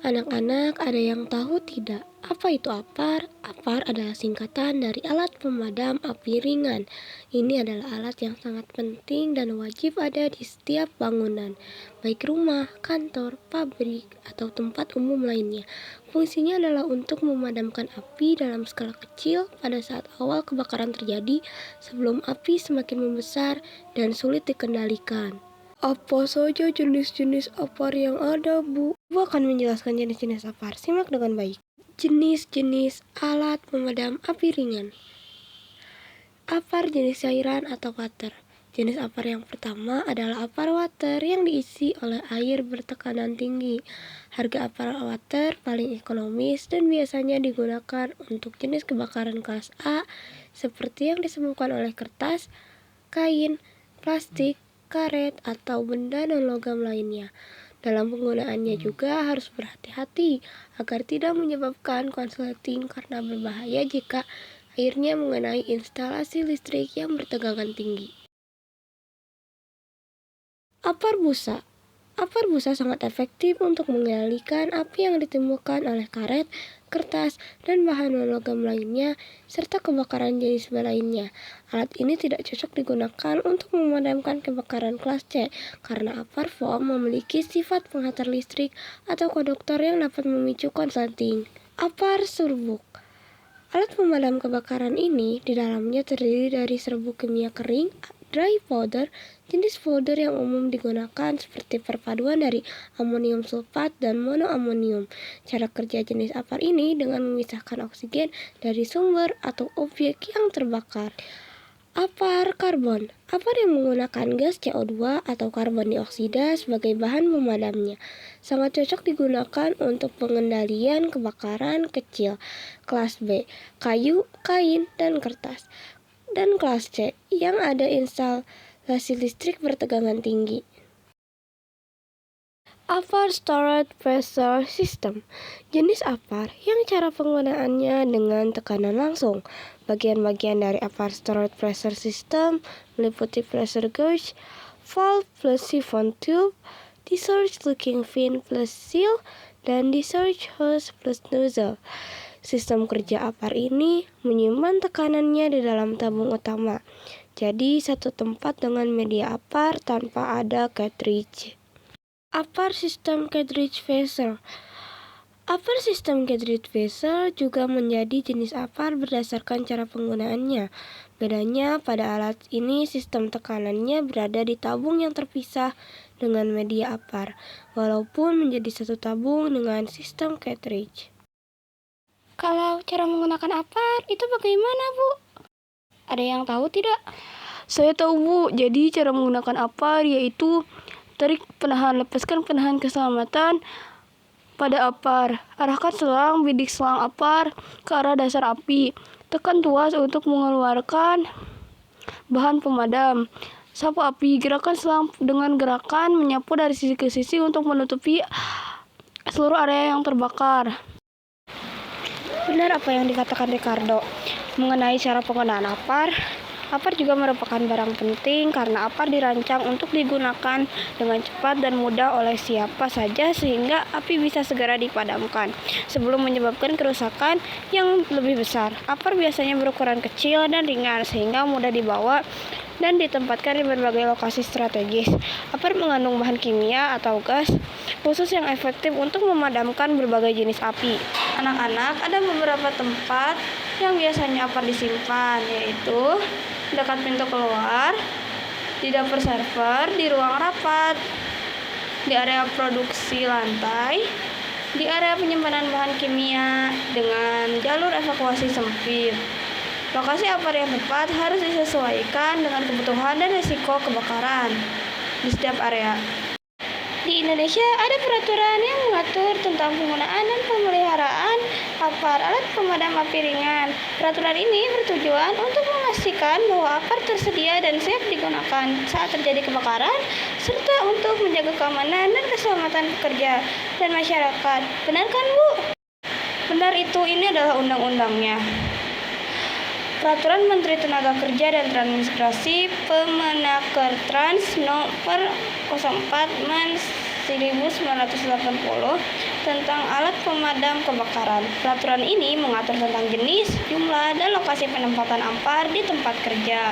Anak-anak, ada yang tahu tidak? Apa itu APAR? APAR adalah singkatan dari alat pemadam api ringan. Ini adalah alat yang sangat penting dan wajib ada di setiap bangunan, baik rumah, kantor, pabrik, atau tempat umum lainnya. Fungsinya adalah untuk memadamkan api dalam skala kecil pada saat awal kebakaran terjadi, sebelum api semakin membesar dan sulit dikendalikan. Apa saja jenis-jenis APAR yang ada, Bu? Ibu akan menjelaskan jenis-jenis APAR. Simak dengan baik. Jenis-jenis alat pemadam api ringan. APAR jenis cairan atau water. Jenis APAR yang pertama adalah APAR water yang diisi oleh air bertekanan tinggi. Harga APAR water paling ekonomis dan biasanya digunakan untuk jenis kebakaran kelas A seperti yang disebabkan oleh kertas, kain, plastik, karet, atau benda dan logam lainnya. Dalam penggunaannya juga harus berhati-hati agar tidak menyebabkan konsleting karena berbahaya jika airnya mengenai instalasi listrik yang bertegangan tinggi. APAR busa. APAR busa sangat efektif untuk mengendalikan api yang ditimbulkan oleh karet, kertas, dan bahan logam lainnya, serta kebakaran jenis lainnya. Alat ini tidak cocok digunakan untuk memadamkan kebakaran kelas C, karena APAR foam memiliki sifat penghantar listrik atau konduktor yang dapat memicu konsleting. APAR serbuk. Alat pemadam kebakaran ini di dalamnya terdiri dari serbuk kimia kering, dry powder, jenis powder yang umum digunakan seperti perpaduan dari amonium sulfat dan monoamonium. Cara kerja jenis APAR ini dengan memisahkan oksigen dari sumber atau objek yang terbakar. APAR karbon. APAR yang menggunakan gas CO2 atau karbon dioksida sebagai bahan pemadamnya. Sangat cocok digunakan untuk pengendalian kebakaran kecil. Kelas B, kayu, kain, dan kertas. Dan kelas C, yang ada instalasi listrik bertegangan tinggi. APAR Stored Pressure System. Jenis APAR yang cara penggunaannya dengan tekanan langsung. Bagian-bagian dari APAR Stored Pressure System meliputi pressure gauge, valve plus siphon tube, discharge looking fin plus seal, dan discharge hose plus nozzle. Sistem kerja APAR ini menyimpan tekanannya di dalam tabung utama. Jadi satu tempat dengan media APAR tanpa ada cartridge. APAR System Cartridge Vessel. APAR System Cartridge Vessel juga menjadi jenis APAR berdasarkan cara penggunaannya. Bedanya pada alat ini sistem tekanannya berada di tabung yang terpisah dengan media APAR, walaupun menjadi satu tabung dengan sistem cartridge. Kalau cara menggunakan APAR itu bagaimana, Bu? Ada yang tahu tidak? Saya tahu, Bu. Jadi cara menggunakan APAR yaitu tarik penahan, lepaskan penahan keselamatan pada APAR. Arahkan selang bidik selang APAR ke arah dasar api. Tekan tuas untuk mengeluarkan bahan pemadam. Sapu api. Gerakan selang dengan gerakan menyapu dari sisi ke sisi untuk menutupi seluruh area yang terbakar. Benar apa yang dikatakan Ricardo mengenai cara penggunaan APAR. APAR juga merupakan barang penting karena APAR dirancang untuk digunakan dengan cepat dan mudah oleh siapa saja sehingga api bisa segera dipadamkan sebelum menyebabkan kerusakan yang lebih besar. APAR biasanya berukuran kecil dan ringan sehingga mudah dibawa dan ditempatkan di berbagai lokasi strategis. APAR mengandung bahan kimia atau gas khusus yang efektif untuk memadamkan berbagai jenis api. Anak-anak, ada beberapa tempat yang biasanya APAR disimpan, yaitu dekat pintu keluar, di dapur server, di ruang rapat, di area produksi lantai, di area penyimpanan bahan kimia dengan jalur evakuasi sempit. Lokasi APAR yang tepat harus disesuaikan dengan kebutuhan dan risiko kebakaran di setiap area. Di Indonesia ada peraturan yang mengatur tentang penggunaan dan pemeliharaan APAR alat pemadam api ringan. Peraturan ini bertujuan untuk memastikan bahwa APAR tersedia dan siap digunakan saat terjadi kebakaran, serta untuk menjaga keamanan dan keselamatan pekerja dan masyarakat. Benar kan, Bu? Benar itu, ini adalah undang-undangnya. Peraturan Menteri Tenaga Kerja dan Transmigrasi Permenaker Trans Nomor 04 1980 tentang alat pemadam kebakaran. Peraturan ini mengatur tentang jenis, jumlah, dan lokasi penempatan AMPAR di tempat kerja.